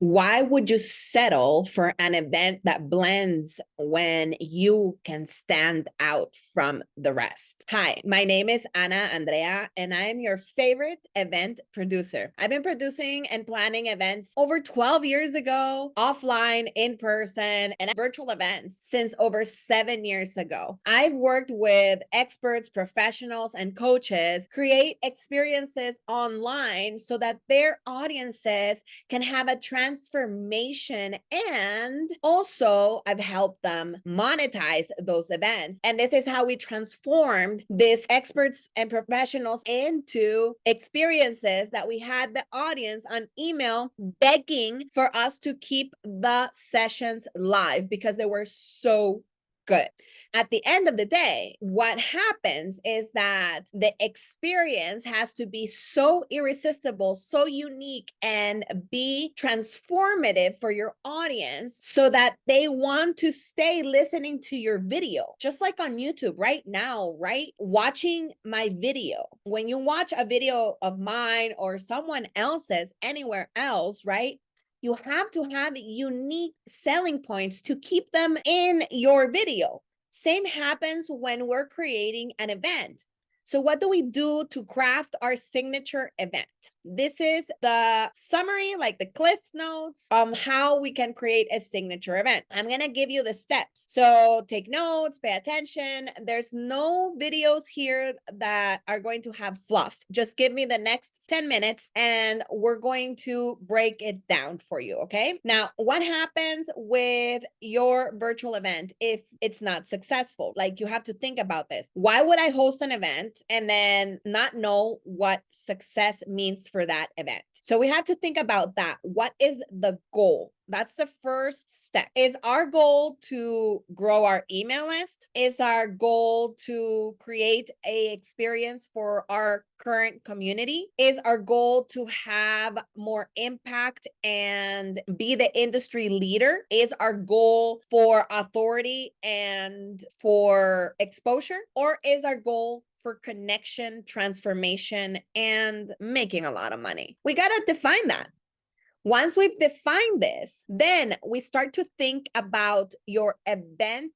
Why would you settle for an event that blends when you can stand out from the rest? Hi, my name is Anna Andrea, and I am your favorite event producer. I've been producing and planning events over 12 years ago, offline, in person, and virtual events since over 7 years ago. I've worked with experts, professionals, and coaches create experiences online so that their audiences can have a transformation. And also, I've helped them monetize those events. And this is how we transformed these experts and professionals into experiences that we had the audience on email begging for us to keep the sessions live because they were so good. At the end of the day, what happens is that the experience has to be so irresistible, so unique, and be transformative for your audience so that they want to stay listening to your video. Just like on YouTube right now, right? Watching my video. When you watch a video of mine or someone else's anywhere else, right? You have to have unique selling points to keep them in your video. Same happens when we're creating an event. So what do we do to craft our signature event? This is the summary, like the cliff notes on how we can create a signature event. I'm going to give you the steps. So take notes, pay attention. There's no videos here that are going to have fluff. Just give me the next 10 minutes and we're going to break it down for you. Okay. Now, what happens with your virtual event if it's not successful? Like, you have to think about this. Why would I host an event and then not know what success means for that event? So we have to think about that. What is the goal? That's the first step. Is our goal to grow our email list? Is our goal to create a experience for our current community? Is our goal to have more impact and be the industry leader? Is our goal for authority and for exposure? Or is our goal for connection, transformation, and making a lot of money? We got to define that. Once we've defined this, then we start to think about your event's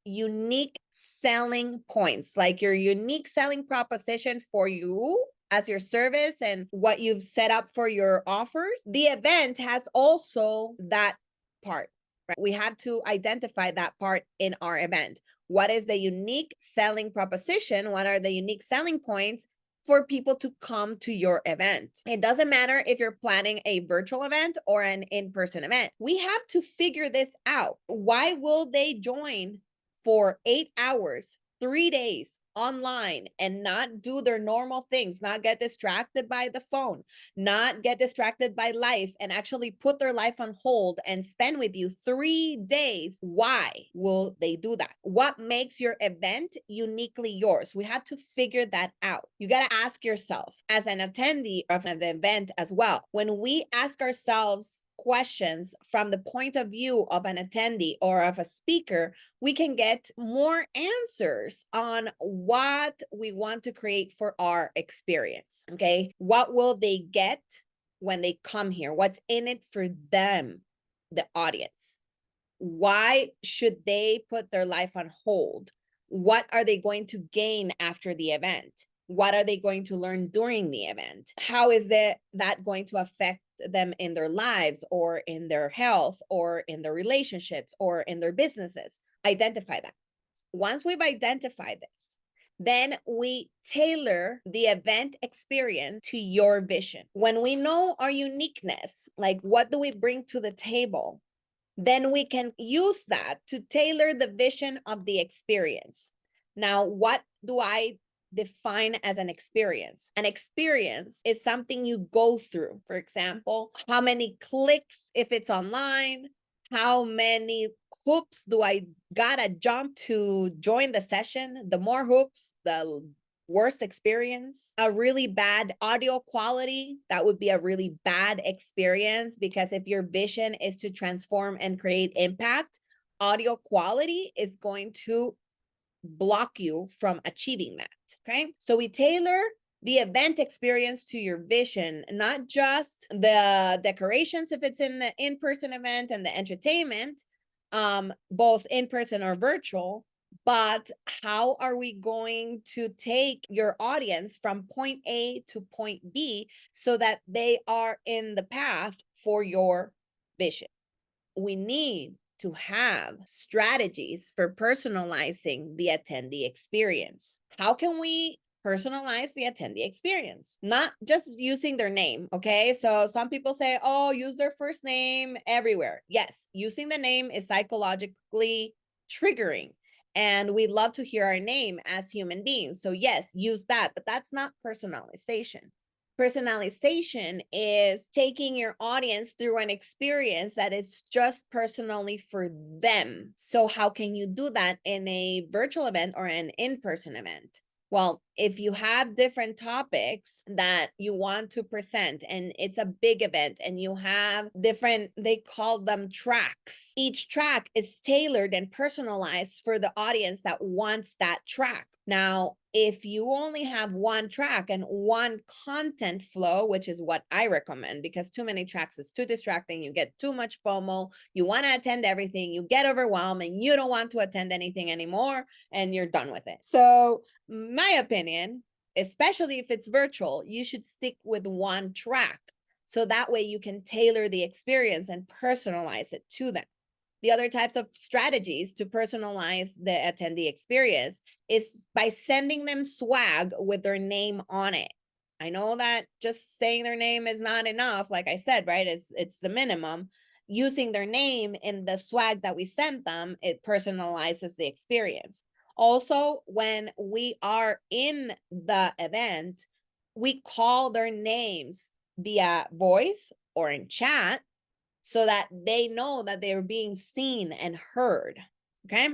unique selling points, like your unique selling proposition for you as your service and what you've set up for your offers. The event has also that part, right? We have to identify that part in our event. What is the unique selling proposition? What are the unique selling points for people to come to your event? It doesn't matter if you're planning a virtual event or an in-person event. We have to figure this out. Why will they join for 8 hours, 3 days online and not do their normal things, not get distracted by the phone, not get distracted by life, and actually put their life on hold and spend with you 3 days? Why will they do that? What makes your event uniquely yours? We have to figure that out. You got to ask yourself as an attendee of the event as well. When we ask ourselves questions from the point of view of an attendee or of a speaker, we can get more answers on what we want to create for our experience. Okay. What will they get when they come here? What's in it for them, the audience? Why should they put their life on hold? What are they going to gain after the event? What are they going to learn during the event? How is that going to affect them in their lives or in their health or in their relationships or in their businesses? Identify that. Once we've identified this, then we tailor the event experience to your vision. When we know our uniqueness, like what do we bring to the table, then we can use that to tailor the vision of the experience. Now, what do I define as an experience? An experience is something you go through. For example, how many clicks if it's online, how many hoops do I gotta jump to join the session? The more hoops, the worst experience. A really bad audio quality, that would be a really bad experience, because if your vision is to transform and create impact, audio quality is going to block you from achieving that. Okay. So we tailor the event experience to your vision, not just the decorations if it's in the in-person event and the entertainment, both in-person or virtual, but how are we going to take your audience from point A to point B so that they are in the path for your vision? We need to have strategies for personalizing the attendee experience. How can we personalize the attendee experience? Not just using their name, okay? So some people say, oh, use their first name everywhere. Yes, using the name is psychologically triggering. And we love to hear our name as human beings. So yes, use that, but that's not personalization. Personalization is taking your audience through an experience that is just personally for them. So how can you do that in a virtual event or an in-person event? Well, if you have different topics that you want to present and it's a big event and you have different, they call them tracks. Each track is tailored and personalized for the audience that wants that track. Now, if you only have one track and one content flow, which is what I recommend, because too many tracks is too distracting, you get too much FOMO, you want to attend everything, you get overwhelmed, and you don't want to attend anything anymore, and you're done with it. So my opinion, especially if it's virtual, you should stick with one track. So that way you can tailor the experience and personalize it to them. The other types of strategies to personalize the attendee experience is by sending them swag with their name on it. I know that just saying their name is not enough, like I said, right? It's the minimum. Using their name in the swag that we sent them, it personalizes the experience. Also, when we are in the event, we call their names via voice or in chat so that they know that they're being seen and heard, okay?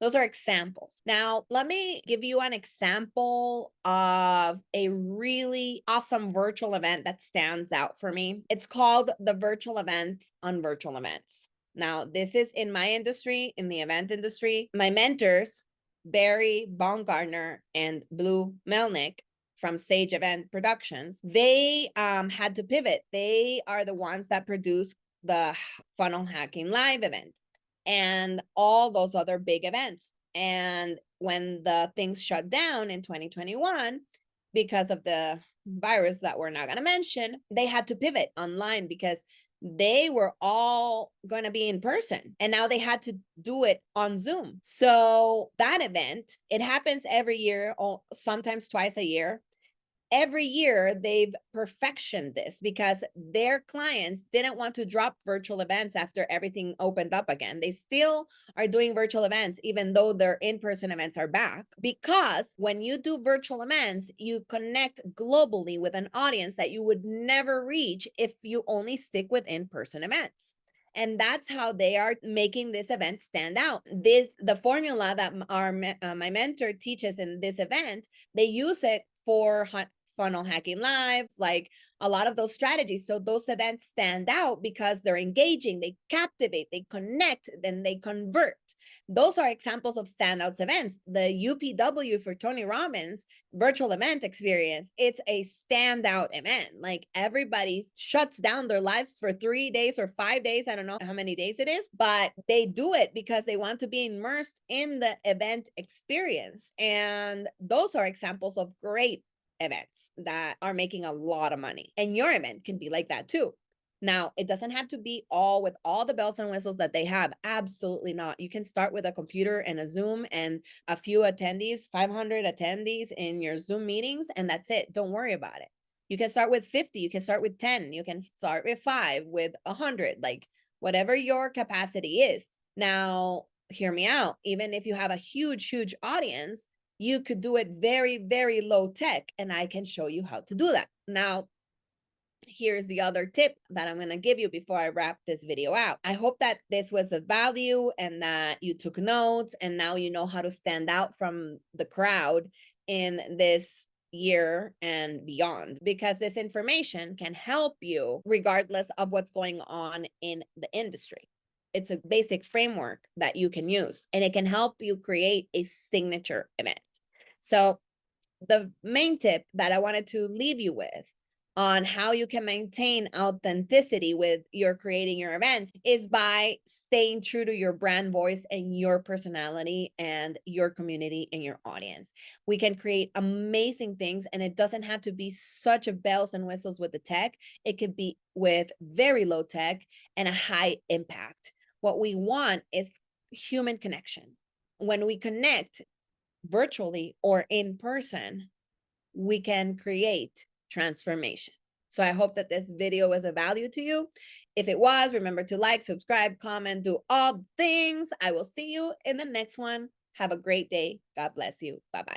Those are examples. Now, let me give you an example of a really awesome virtual event that stands out for me. It's called the virtual event on virtual events. Now, this is in my industry, in the event industry. My mentors, Barry Baumgartner and Blue Melnick, from Sage Event Productions, they had to pivot. They are the ones that produce the Funnel Hacking Live event and all those other big events. And when the things shut down in 2021, because of the virus that we're not going to mention, they had to pivot online because they were all going to be in person and now they had to do it on Zoom. So that event, it happens every year or sometimes twice a year. Every year they've perfectioned this because their clients didn't want to drop virtual events after everything opened up again. They still are doing virtual events even though their in-person events are back, because when you do virtual events, you connect globally with an audience that you would never reach if you only stick with in-person events. And that's how they are making this event stand out. The formula that my mentor teaches in this event, they use it for Funnel Hacking Lives, like a lot of those strategies. So those events stand out because they're engaging, they captivate, they connect, then they convert. Those are examples of standouts events. The UPW for Tony Robbins virtual event experience, it's a standout event. Like everybody shuts down their lives for 3 days or 5 days. I don't know how many days it is, but they do it because they want to be immersed in the event experience. And those are examples of great events that are making a lot of money. And your event can be like that too. Now, it doesn't have to be all with all the bells and whistles that they have. Absolutely not. You can start with a computer and a Zoom and a few attendees, 500 attendees in your Zoom meetings, and that's it. Don't worry about it. You can start with 50. You can start with 10. You can start with 5, with 100, like whatever your capacity is. Now, hear me out. Even if you have a huge, huge audience, you could do it very, very low tech, and I can show you how to do that. Now, here's the other tip that I'm going to give you before I wrap this video out. I hope that this was of value and that you took notes and now you know how to stand out from the crowd in this year and beyond, because this information can help you regardless of what's going on in the industry. It's a basic framework that you can use and it can help you create a signature event. So the main tip that I wanted to leave you with on how you can maintain authenticity with your creating your events is by staying true to your brand voice and your personality and your community and your audience. We can create amazing things, and it doesn't have to be such a bells and whistles with the tech. It could be with very low tech and a high impact. What we want is human connection. When we connect virtually or in person, we can create transformation. So I hope that this video was of value to you. If it was, remember to like, subscribe, comment, do all things. I will see you in the next one. Have a great day. God bless you. Bye-bye.